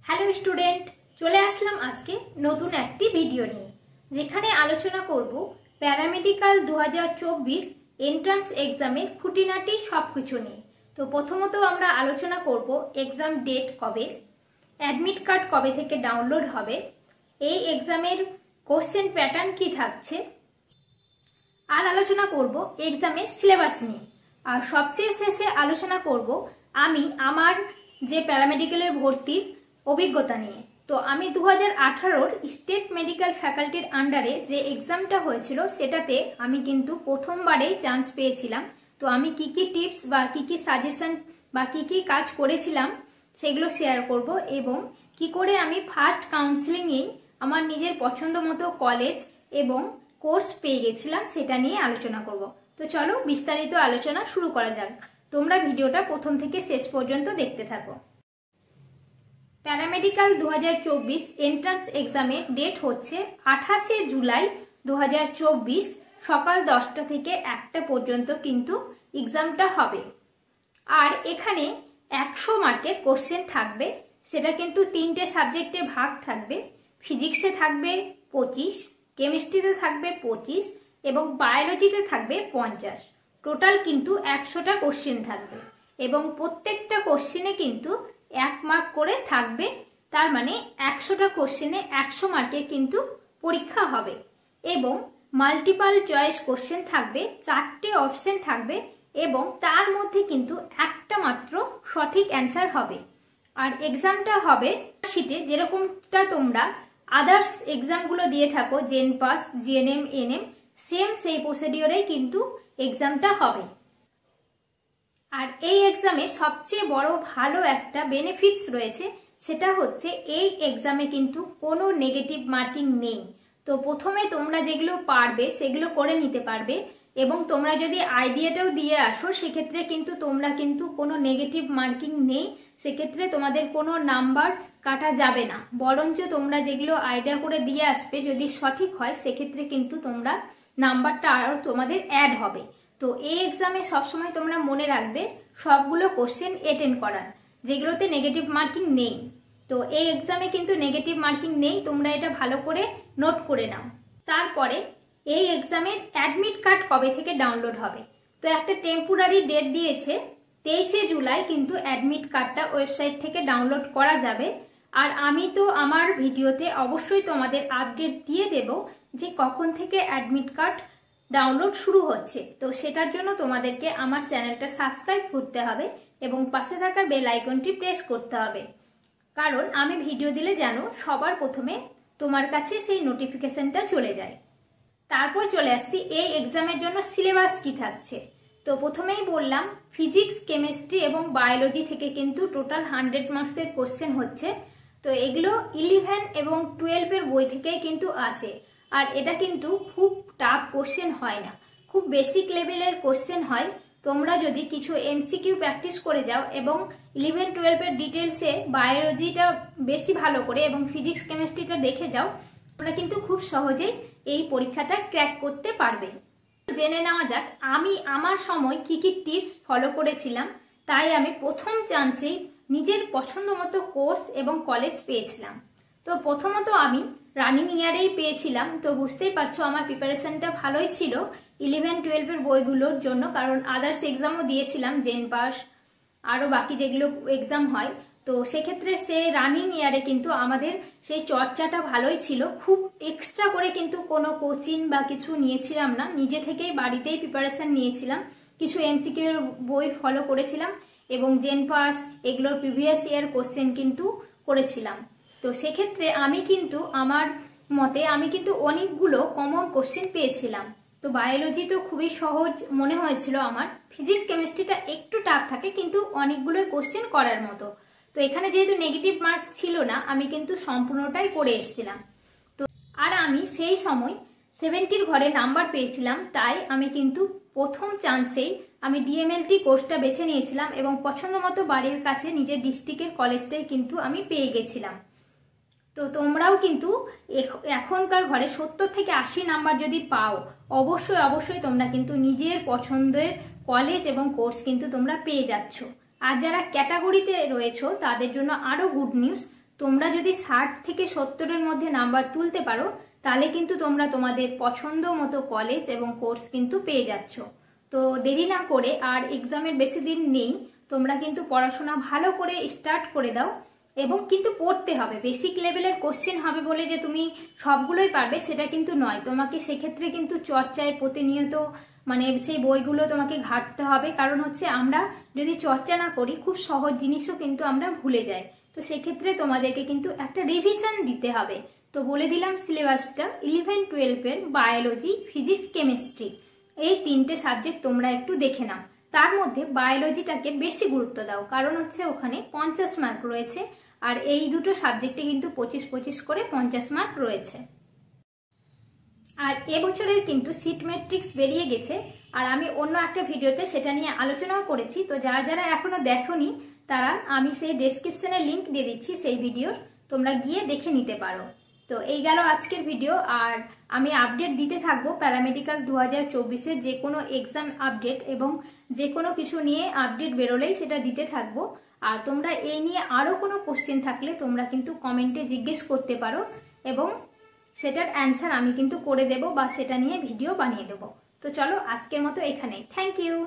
Hello student, চলে আসলাম আজকে নতুন একটি ভিডিও নিয়ে, যেখানে আলোচনা করব প্যারামেডিক্যাল 2024 এন্ট্রান্স এক্সামের খুঁটিনাটি সবকিছু নিয়ে। তো প্রথমত আমরা আলোচনা করব এক্সাম ডেট কবে, অ্যাডমিট কার্ড কবে থেকে ডাউনলোড হবে, এই এক্সামের কোশ্চেন প্যাটার্ন কি থাকছে, আর আলোচনা করব এক্সামের সিলেবাস নিয়ে। আর সবচেয়ে শেষে আলোচনা করব আমি আমার যে প্যারামেডিক্যালের ভর্তির অভিজ্ঞতা নিয়ে। তো আমি 2018-র স্টেট মেডিকেল ফ্যাকাল্টির আন্ডারে যে এক্সামটা হয়েছিল সেটাতে আমি কিন্তু প্রথমবারেই চান্স পেয়েছিলাম। তো আমি কি কি টিপস বা কি কি সাজেশন বা কি কি কাজ করেছিলাম সেগুলো শেয়ার করব, এবং কি করে আমি ফার্স্ট কাউন্সিলিংয়েই আমার নিজের পছন্দ মতো কলেজ এবং কোর্স পেয়ে গেছিলাম সেটা নিয়ে আলোচনা করব। তো চলো বিস্তারিত আলোচনা শুরু করা যাক। তোমরা ভিডিওটা প্রথম থেকে শেষ পর্যন্ত দেখতে থাকো। প্যারামেডিক্যাল 2024 এন্ট্রান্স এক্সামের ডেট হচ্ছে 28শে জুলাই 2024 সকাল 10টা থেকে 1টা পর্যন্ত কিন্তু এক্সামটা হবে। আর এখানে 100 মার্কের কোশ্চেন থাকবে, সেটা কিন্তু 3টে সাবজেক্টে ভাগ থাকবে। ফিজিক্সে থাকবে 25, কেমিস্ট্রিতে থাকবে 25 এবং বায়োলজিতে থাকবে 50। টোটাল কিন্তু 100টা কোশ্চেন থাকবে এবং প্রত্যেকটা কোশ্চেনে কিন্তু 1 মার্ক করে থাকবে। তার মানে 100টা কোশ্চেনে 100 মার্কের কিন্তু পরীক্ষা হবে এবং মাল্টিপল চয়েস কোশ্চেন থাকবে, 4টে অপশন থাকবে এবং তার মধ্যে কিন্তু একটা মাত্র সঠিক অ্যান্সার হবে। আর এক্সামটা হবে শিটে, যেরকমটা তোমরা আদার্স এক্সামগুলো দিয়ে থাকো, জেন পাস, জিএনএম, এনএম, সেম সেই প্রসিডিওরেই কিন্তু এক্সামটা হবে। আর এই এক্সামে সবচেয়ে বড় ভালো একটা বেনিফিটস রয়েছে, সেটা হচ্ছে এই এক্সামে কিন্তু কোনো নেগেটিভ মার্কিং নেই। তো প্রথমে তোমরা যেগুলো পারবে সেগুলো করে নিতে পারবে এবং তোমরা যদি আইডিয়াটাও দিয়ে আসো সেক্ষেত্রে কিন্তু তোমরা কিন্তু কোনো নেগেটিভ মার্কিং নেই, সেক্ষেত্রে তোমাদের কোনো নাম্বার কাটা যাবে না। বরঞ্চ তোমরা যেগুলো আইডিয়া করে দিয়ে আসবে যদি সঠিক হয় সেক্ষেত্রে কিন্তু তোমরা নাম্বারটা আরও তোমাদের অ্যাড হবে। তো এই এক্সামে সবসময় তোমরা মনে রাখবে সবগুলো কোশ্চেন অ্যাটেন্ড করার, যেগুলোতে নেগেটিভ মার্কিং নেই। তো এই এক্সামে কিন্তু নেগেটিভ মার্কিং নেই, তোমরা এটা ভালো করে নোট করে নাও। তারপরে এই এক্সামের অ্যাডমিট কার্ড কবে থেকে ডাউনলোড হবে। তো একটা টেম্পোরারি ডেট দিয়েছে 23শে জুলাই কিন্তু অ্যাডমিট কার্ডটা ওয়েবসাইট থেকে ডাউনলোড করা যাবে। আর আমি তো আমার ভিডিওতে অবশ্যই তোমাদের আপডেট দিয়ে দেব যে কখন থেকে অ্যাডমিট কার্ড ডাউনলোড শুরু হচ্ছে। তো সেটার জন্য তোমাদেরকে আমার চ্যানেলটা সাবস্ক্রাইব করতে হবে এবং পাশে থাকা বেল আইকনটি প্রেস করতে হবে, কারণ আমি ভিডিও দিলে যেন সবার প্রথমে তোমার কাছে সেই নোটিফিকেশনটা চলে যায়। তারপর চলে আসছি এই এক্সামের জন্য সিলেবাস কি থাকছে। তো প্রথমেই বললাম ফিজিক্স, কেমিস্ট্রি এবং বায়োলজি থেকে কিন্তু টোটাল 100 মার্কসের কোশ্চেন হচ্ছে। তো এগুলো 11 এবং 12-এর বই থেকেই কিন্তু আসে। আর এটা কিন্তু খুব টাফ কোশ্চেন হয় না, খুব বেসিক লেভেলের কোশ্চেন হয়। তোমরা যদি কিছু এমসিকিউ প্র্যাকটিস করে যাও এবং 11-12-এর ডিটেলসে বায়োলজিটা বেশি ভালো করে এবং ফিজিক্স কেমিস্ট্রিটা দেখে যাও, তোমরা কিন্তু খুব সহজেই এই পরীক্ষাটা ক্র্যাক করতে পারবে। জেনে নেওয়া যাক আমি আমার সময় কি কি টিপস ফলো করেছিলাম, তাই আমি প্রথম চান্সেই নিজের পছন্দ মতো কোর্স এবং কলেজ পেয়েছিলাম। তো প্রথমত আমি রানিং ইয়ারেই পেয়েছিলাম। তো বুঝতেই পারছো আমার প্রিপারেশনটা ভালোই ছিল 11-12-এর বইগুলোর জন্য, কারণ আদার্স এক্সামও দিয়েছিলাম, জেন পাস আরও বাকি যেগুলো এক্সাম হয়। তো সেক্ষেত্রে সে রানিং ইয়ারে কিন্তু আমাদের সেই চর্চাটা ভালোই ছিল, খুব এক্সট্রা করে কিন্তু কোনো কোচিং বা কিছু নিয়েছিলাম না, নিজে থেকেই বাড়িতেই প্রিপারেশন নিয়েছিলাম। কিছু এমসিকিউর বই ফলো করেছিলাম এবং জেন পাস এগুলোর প্রিভিয়াস ইয়ার কোশ্চেন কিন্তু করেছিলাম। তো সেক্ষেত্রে আমি কিন্তু আমার মতে আমি কিন্তু অনেকগুলো কমন কোশ্চেন পেয়েছিলাম। তো বায়োলজি তো খুবই সহজ মনে হয়েছিল আমার, ফিজিক্স কেমিস্ট্রিটা একটু টাফ থাকে কিন্তু অনেকগুলো কোশ্চেন করার মতো। তো এখানে যেহেতু নেগেটিভ মার্ক ছিল না, আমি কিন্তু সম্পূর্ণটাই করে এসেছিলাম। তো আর আমি সেই সময় 70-র ঘরে নাম্বার পেয়েছিলাম, তাই আমি কিন্তু প্রথম চান্সেই আমি ডিএমএলটি কোর্সটা বেছে নিয়েছিলাম এবং পছন্দ মতো বাড়ির কাছে নিজের ডিস্ট্রিক্টের কলেজটাই কিন্তু আমি পেয়ে গেছিলাম। তো তোমরাও কিন্তু এখনকার ঘরে 70 থেকে 80 নাম্বার যদি পাও, অবশ্যই অবশ্যই তোমরা কিন্তু নিজের পছন্দের কলেজ এবং কোর্স কিন্তু তোমরা পেয়ে যাচ্ছ। আর যারা ক্যাটাগরিতে রয়েছো তাদের জন্য আরও গুড নিউজ, তোমরা যদি 60 থেকে 70-এর মধ্যে নাম্বার তুলতে পারো তাহলে কিন্তু তোমরা তোমাদের পছন্দ মতো কলেজ এবং কোর্স কিন্তু পেয়ে যাচ্ছ। তো দেরি না করে, আর এক্সামের বেশি দিন নেই, তোমরা কিন্তু পড়াশোনা ভালো করে স্টার্ট করে দাও। এবং কিন্তু পড়তে হবে, বেসিক লেভেলের কোশ্চেন হবে বলে যে তুমি সবগুলোই পারবে সেটা কিন্তু নয়। তোমাকে সেক্ষেত্রে কিন্তু চর্চায় প্রতিনিয়ত মানে সেই বইগুলো তোমাকে ঘাঁটতে হবে, কারণ হচ্ছে আমরা যদি চর্চা না করি খুব সহজ জিনিসও কিন্তু আমরা ভুলে যাই। তো সেক্ষেত্রে তোমাদেরকে কিন্তু একটা রিভিশন দিতে হবে। তো বলে দিলাম সিলেবাসটা, 11-12-এর বায়োলজি, ফিজিক্স, কেমিস্ট্রি, এই 3টে সাবজেক্ট তোমরা একটু দেখে নাও। তার মধ্যে বায়োলজিটাকে বেশি গুরুত্ব দাও, কারণ হচ্ছে ওখানে 50 মার্ক রয়েছে, আর এই দুটো সাবজেক্টে কিন্তু 25-25 করে 50 মার্ক রয়েছে। আর এবছরের কিন্তু সিট ম্যাট্রিক্স বেরিয়ে গেছে, আর আমি অন্য একটা ভিডিওতে সেটা নিয়ে আলোচনাও করেছি। তো যারা যারা এখনো দেখোনি তারা আমি সেই ডেসক্রিপশনে লিংক দিয়ে দিচ্ছি সেই ভিডিওর, তোমরা গিয়ে দেখে নিতে পারো। তো এই গেল আজকের ভিডিও, আর আমি আপডেট দিতে থাকবো প্যারামেডিক্যাল 2024-এর যে কোনো এক্সাম আপডেট এবং যে কোনো কিছু নিয়ে আপডেট বেরোলেই সেটা দিতে থাকবো। আর তোমরা এই নিয়ে আরও কোনো কোশ্চেন থাকলে তোমরা কিন্তু কমেন্টে জিজ্ঞেস করতে পারো, এবং সেটার অ্যান্সার আমি কিন্তু করে দেব বা সেটা নিয়ে ভিডিও বানিয়ে দেবো। তো চলো আজকের মতো এখানেই, থ্যাংক ইউ।